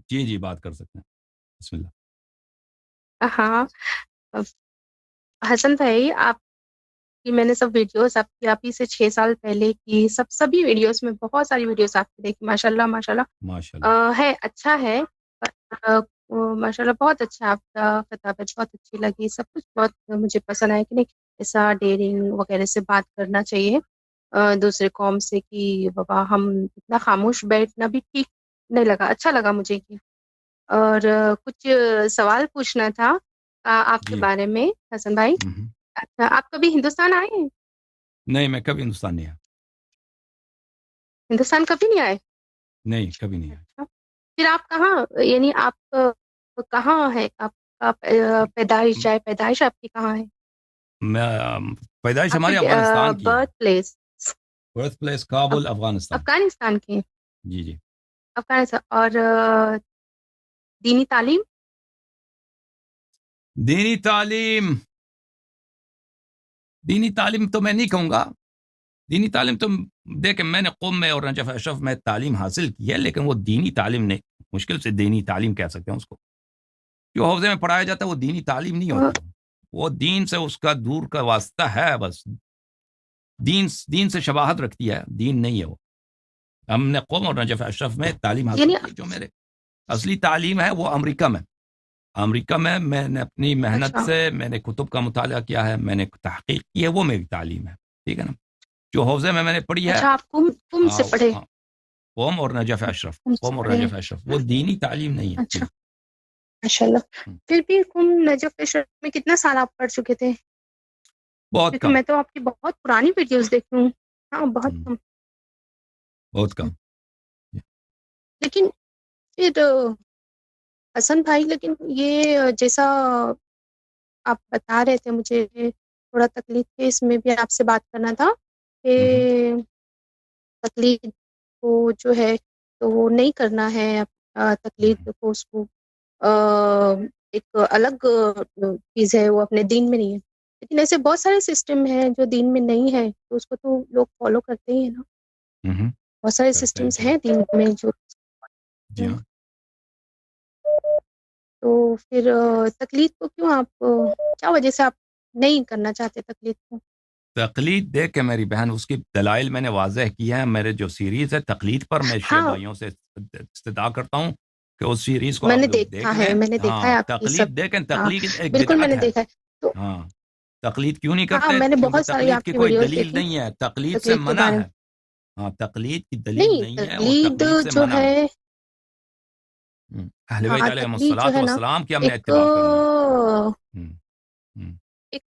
جی جی بات کر سکتے ہیں، بسم اللہ۔ ہاں حسن بھائی، آپ کی میں نے سب ویڈیوز آپ ہی سے 6 سال پہلے کی سبھی ویڈیوز میں بہت ساری ویڈیوز آپ کی دیکھی، ماشاء اللہ ماشاء ماشاء اللہ اللہ ہے، اچھا ہے، ماشاء اللہ بہت اچھا، آپ کا خطابت بہت اچھی لگی، سب کچھ بہت مجھے پسند آیا کہ نہیں ایسا ڈیئرنگ وغیرہ سے بات کرنا چاہیے دوسرے قوم سے، کہ بابا ہم اتنا خاموش بیٹھنا بھی ٹھیک نہیں لگا، اچھا لگا مجھے کہ اور کچھ سوال پوچھنا تھا آپ کے جی۔ بارے میں حسن بھائی۔ اچھا، آپ کبھی ہندوستان آئے ہیں؟ نہیں، میں کبھی ہندوستان نہیں آیا، ہندوستان کبھی نہیں آئے؟ نہیں کبھی نہیں آیا۔ اچھا، پھر آپ کہاں، یعنی آپ کہاں ہے، آپ کا پیدائش جائے، پیدائش آپ کی کہاں ہے؟ میں پیدائش آپ ہماری کی افغانستان کی ہے، birth place birth place Kabul, Afghanistan. Afghanistan کی ہے؟ جی جی۔ افغانستان، اور دینی تعلیم؟ دینی تعلیم، دینی تعلیم تو میں نہیں کہوں گا، دینی تعلیم تو دیکھیں میں نے قم میں اور نجف اشرف میں تعلیم حاصل کی ہے، لیکن وہ دینی تعلیم نہیں، مشکل سے دینی تعلیم کہہ سکتے ہیں اس کو، جو حوزے میں پڑھایا جاتا ہے وہ دینی تعلیم نہیں ہوتی، وہ دین سے اس کا دور کا واسطہ ہے، بس دین سے شباہت رکھتی ہے، دین نہیں ہے وہ۔ ہم نے قم اور نجف اشرف میں تعلیم حاصل یعنی کی، جو میرے اصلی تعلیم ہے وہ امریکہ میں، امریکہ میں نے اپنی محنت اچھا سے میں نے کتب کا مطالعہ کیا ہے، میں نے تحقیق کی ہے، وہ میری تعلیم ہے، ٹھیک ہے نا۔ جو حوزے میں نے پڑھی ہے، اچھا، آپ کم سے پڑھے؟ قوم اور نجف اشرف، کم سے قوم اور پڑھے ہیں، نجف اشرف وہ دینی تعلیم نہیں ہے اچھا جی۔ ماشاء اللہ۔ پھر بھی نجف اشرف میں کتنا سال آپ پڑھ چکے تھے؟ بہت کیونکہ کم، میں تو آپ کی بہت پرانی ویڈیوز دیکھی ہوں، ہاں بہت کم۔ بہت کم۔ لیکن پھر حسن بھائی، لیکن یہ جیسا آپ بتا رہے تھے مجھے تھوڑا تکلیف ہے، اس میں بھی آپ سے بات کرنا تھا کہ تقلید کو جو ہے تو وہ نہیں کرنا ہے، تقلید کو اس کو ایک الگ چیز ہے، وہ اپنے دین میں نہیں ہے، لیکن ایسے بہت سارے سسٹم ہیں جو دین میں نہیں ہے تو اس کو تو لوگ فالو کرتے ہی ہیں نا، بہت سارے کرتے ہیں سسٹمز جی، ہیں دین میں جو، جی ہاں۔ تو پھر تقلید کو کیوں آپ، کیا وجہ سے آپ نہیں کرنا چاہتے تقلید کو؟ تقلید دیکھ کے میری بہن، اس کی دلائل میں نے واضح کی ہے، میرے جو سیریز ہے تقلید پر، میں شیعہ ہاں بھائیوں سے استدعا کرتا ہوں کہ اس سیریز کو میں آپ نے لوگ دیکھا دیکھ ہے، لیں۔ میں نے دیکھا ہے ہاں آپ کی سب، تقلید دیکھیں، ہاں تقلید ایک بالکل میں بدعت نے ہے۔ دیکھا ہے تو، ہاں تقلید کیوں نہیں ہاں کرتے؟ میں نے کیونکہ بہت ساری تقلید آپ کی کی کوئی ویڈیوز دلیل دیکھی نہیں ہے، تقلید سے تقلید کے منع بارے ہے۔ میں۔ ہاں تقلید کی دلیل نہیں نہیں ہے اور تقلید تقلید سے جو منع ہے، ہے۔ اہل بیت ہاں علیہم تقلید جو الصلوۃ ہے نا والسلام کی ہم نے ایک اتباع کرنی ہے۔ ہم۔ ایک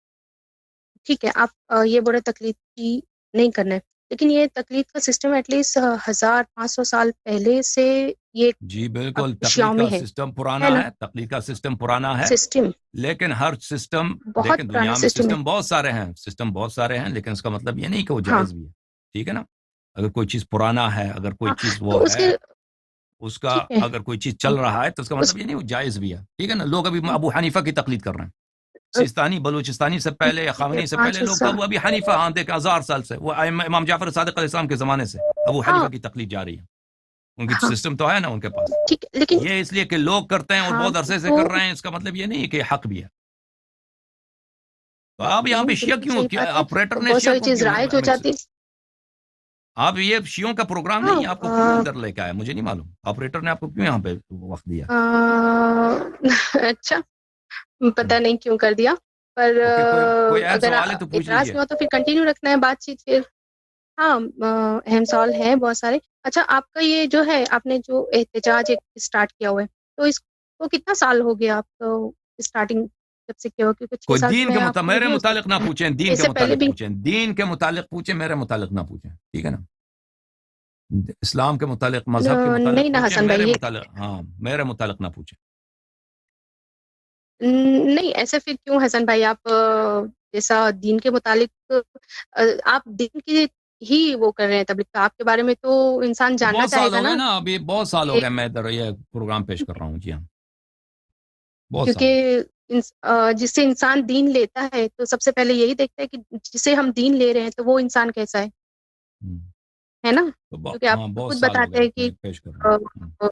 ٹھیک ہے، آپ یہ بڑے تقلید کی نہیں کرنا ہے، لیکن یہ تقلید کا سسٹم ایٹ لیسٹ 1500 سال پہلے سے یہ جی اب بالکل، شیعوں تقلید میں کا سسٹم ہے پرانا نا، ہے، تقلید کا سسٹم پرانا ہے، سسٹم لیکن ہر سسٹم، بہت دیکھیں پرانا دنیا میں سسٹم ہے، سسٹم بہت سارے ہیں، سسٹم بہت سارے ہیں، لیکن اس کا مطلب یہ نہیں کہ وہ ہاں جائز بھی ہے، ٹھیک ہے نا۔ اگر کوئی چیز پرانا ہے، اگر کوئی ہاں چیز وہ تو اس ہے، کے اس کا ٹھیک ہے، اگر کوئی چیز ہاں چل رہا ہے تو اس کا اس مطلب یہ نہیں وہ جائز بھی ہے، ٹھیک ہے نا۔ لوگ ابھی ابو حنیفہ کی تقلید کر رہے ہیں، سیستانی بلوچستانی سے پہلے یا ٹھیک ہے، خامنی سے پہلے 500 لوگ سال، ابو ابی حنیفہ، ہاں دیکھ 1000 سال سے وہ امام جعفر صادق علیہ السلام کے زمانے سے ابو ہاں حنیفہ کی تقلید جاری ہے، ان کی ہاں سسٹم تو ہے نا ان کے پاس۔ ٹھیک ہے، لیکن یہ اس لیے کہ لوگ کرتے ہیں اور ہاں بہت عرصے سے تو کر رہے ہیں، اس کا مطلب یہ نہیں ہے کہ حق بھی ہے۔ تو آپ یہاں پہ نہیں شیعہ بالکل کیوں، صحیح بات ہے، آپریٹر نے بہت شیعہ ساری کو چیز کیوں رائج ہو مکس، جاتی، آپ یہ شیعوں کا پروگرام ہاں نہیں ہے، آپ کو کیوں اندر لے کے آیا مجھے نہیں معلوم، آپریٹر نے آپ کو کیوں یہاں پہ وقت دیا؟ اچھا پتہ نہیں کیوں کر دیا، پر اوکے، کوئی اہم اگر سوال ہے تو پوچھ اعتراض لیجئے۔ میں ہو تو پھر کنٹینیو رکھنا ہے بات چیت پھر، ہاں اہم سوال ہے بہت سارے۔ اچھا آپ کا یہ جو ہے، آپ نے جو احتجاج اسٹارٹ کیا ہوا ہے، تو اس کو کتنا سال ہو گیا آپ کو اسٹارٹنگ جب سے کیا ہوا؟ کیونکہ 6 کوئی سال دین کے میں آپ کی میرے ویڈیوز متعلق نہ دیکھی ہیں، پوچھیں، دین اس کے سے پہلے متعلق بھی۔ پوچھیں، دین کے متعلق پوچھیں، میرے متعلق نہ پوچھیں، ٹھیک ہے نا۔ اسلام کے متعلق، مذہب کے نہیں متعلق نا پوچھیں، حسن بھائی، میرے یہ متعلق، ہاں میرے متعلق نہ پوچھیں۔ نہیں ایسے پھر کیوں حسن بھائی، آپ جیسا دین کے متعلق آپ دین کی ہی وہ کر رہے ہیں تبلیغ، تو آپ کے بارے میں تو انسان تو جاننا بہت چاہے سال گا ہو گئے نا، نا، ابھی بہت سال ہو کہ گئے میں ادھر یہ پروگرام پیش کر رہا ہوں، جی ہاں بہت سال ہو گئے۔ کیونکہ جس سے انسان دین لیتا ہے تو سب سے پہلے یہی دیکھتا ہے کہ جسے ہم دین لے رہے ہیں تو وہ انسان کیسا ہوں، ہے نا، تو کیونکہ آپ ہاں بہت خود سال ہو بتاتے گئے ہیں کہ میں پیش کر رہا ہوں۔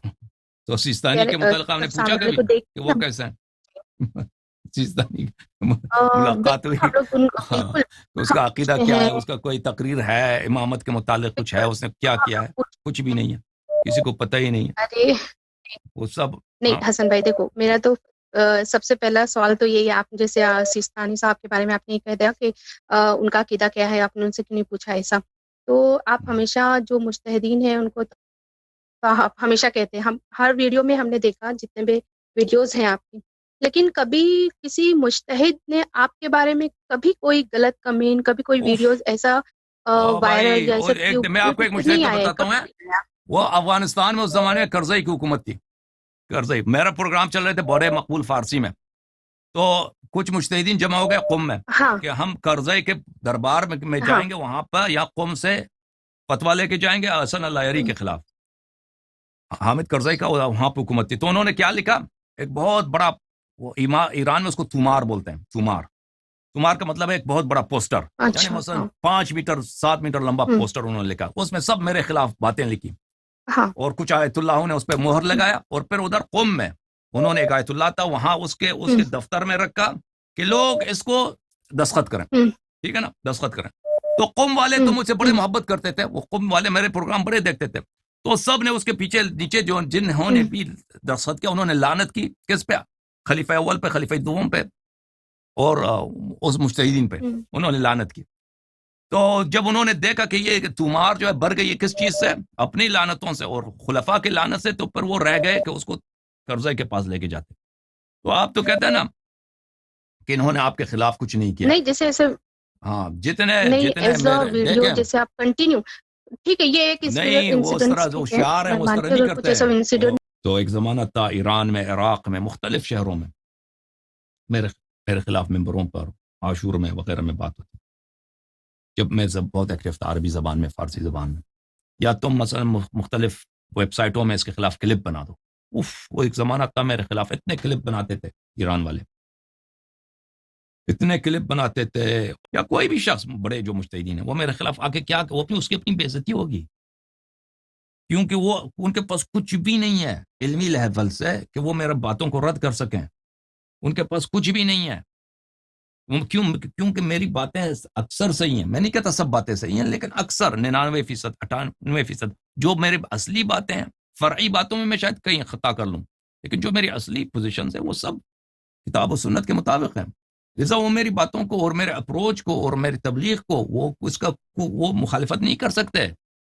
تو سیستانی کے متعلق آپ نے پوچھا سامنے کبھی کو دیکھ کہ وہ کیسا ہے؟ سیستانی ملاقات ہوئی، ہم لوگ ان کو ہاں، بالکل تو اس کا عقیدہ سمجھتے کیا ہے، ہیں، اس کا کوئی تقریر ہے امامت کے متعلق کچھ ہے، اس نے کیا کیا ہے؟ کچھ بھی نہیں ہے، کسی کو پتہ ہی نہیں ہے، ارے وہ سب نہیں ہاں حسن بھائی دیکھو، میرا تو سب سے پہلا سوال تو یہی ہے، آپ جیسے سیستانی صاحب کے بارے میں آپ نے یہ کہہ دیا کہ ان کا عقیدہ کیا ہے، آپ نے ان سے کیوں نہیں پوچھا ایسا؟ تو آپ ہمیشہ جو مجتہدین ہیں ان کو آپ ہمیشہ کہتے ہیں، ہم ہر ویڈیو میں ہم نے دیکھا جتنے بھی ویڈیوز ہیں آپ کی، لیکن کبھی کسی مجتہد نے آپ کے بارے میں کبھی کوئی غلط کمنٹ، کبھی کوئی اوف ویڈیوز ایسا او وائرل بھائی، یا ایسا میں آپ کو ایک یوٹیوب پہ مجتہد نہیں کا آیا ہے بتاتا ہوں، کبھی؟ وہ افغانستان میں اس زمانے میں کرزئی کی حکومت تھی، کرزئی، میرا پروگرام چل رہے تھے بڑے مقبول فارسی میں، تو کچھ مجتہدین جمع ہو گئے قم میں ہاں کہ ہم کرزئی کے دربار میں ہاں جائیں گے، وہاں پر یا قم سے فتویٰ لے کے جائیں گے حسن العیری کے خلاف، حامد کرزئی کا وہاں پہ حکومت تھی، تو انہوں نے کیا لکھا، ایک بہت بڑا، وہ ایران میں اس کو تومار بولتے ہیں، تومار کا مطلب ہے ایک بہت بڑا پوسٹر، یعنی اچھا مثلا ہاں 5 میٹر 7 میٹر لمبا ہوں پوسٹر انہوں نے لکھا، اس میں سب میرے خلاف باتیں لکھی، ہاں اور کچھ آیت اللہ نے اس پہ مہر لگایا، اور پھر ادھر قم میں انہوں نے ایک آیت اللہ تھا وہاں اس کے دفتر میں رکھا کہ لوگ اس کو دستخط کریں، ہوں ٹھیک ہے نا، دستخط کریں، تو قم والے تو مجھ سے بڑے محبت کرتے تھے، وہ قم والے میرے پروگرام بڑے دیکھتے تھے، تو سب نے اس کے پیچھے نیچے جو جنہوں نے بھی دستخط کیا انہوں نے لعنت کی، کس پہ؟ خلیفہ اول پہ، خلیفہ دوم پہ، اور اس مجتہدین پہ انہوں نے لعنت کی، تو جب انہوں نے دیکھا کہ یہ تومار جو ہے بھر گئی ہے کس چیز سے، اپنی لعنتوں سے اور خلفاء کی لعنت سے، تو پھر وہ رہ گئے کہ اس کو قرضے کے پاس لے کے جاتے، تو آپ تو کہتے ہیں نا کہ انہوں نے آپ کے خلاف کچھ نہیں کیا، نہیں جیسے ایسے ہاں جتنے نہیں ایز اے میرے ویڈیو دیکھیں، جیسے آپ کنٹینیو ٹھیک ہے، یہ ایک نہیں وہ اس طرح انسیڈنٹس جو ٹھیک ہے، ہوشیار ہیں میں وہ اس طرح مانتی ہوں نہیں اگر کچھ کرتے ایسا ہیں، انسیڈنٹ تو ایک زمانہ تھا ایران میں، عراق میں، مختلف شہروں میں میرے خلاف ممبروں پر عاشور میں وغیرہ میں بات ہوتی، جب میں بہت ایکٹیو تھا عربی زبان میں، فارسی زبان میں، یا تم مثلا مختلف ویب سائٹوں میں اس کے خلاف کلپ بنا دو، وہ ایک زمانہ تھا میرے خلاف اتنے کلپ بناتے تھے ایران والے، اتنے کلپ بناتے تھے، یا کوئی بھی شخص بڑے جو مجتہدین ہیں وہ میرے خلاف آ کے کیا، وہ اپنی اس کی اپنی بے عزتی ہوگی، کیونکہ وہ ان کے پاس کچھ بھی نہیں ہے علمی لیول سے کہ وہ میرے باتوں کو رد کر سکیں، ان کے پاس کچھ بھی نہیں ہے، کیونکہ میری باتیں اکثر صحیح ہیں، میں نہیں کہتا سب باتیں صحیح ہیں، لیکن اکثر 99% 98% جو میرے اصلی باتیں ہیں، فرعی باتوں میں شاید کہیں خطا کر لوں، لیکن جو میری اصلی پوزیشنز ہیں وہ سب کتاب و سنت کے مطابق ہیں، لذا وہ میری باتوں کو اور میرے اپروچ کو اور میری تبلیغ کو وہ مخالفت نہیں کر سکتے،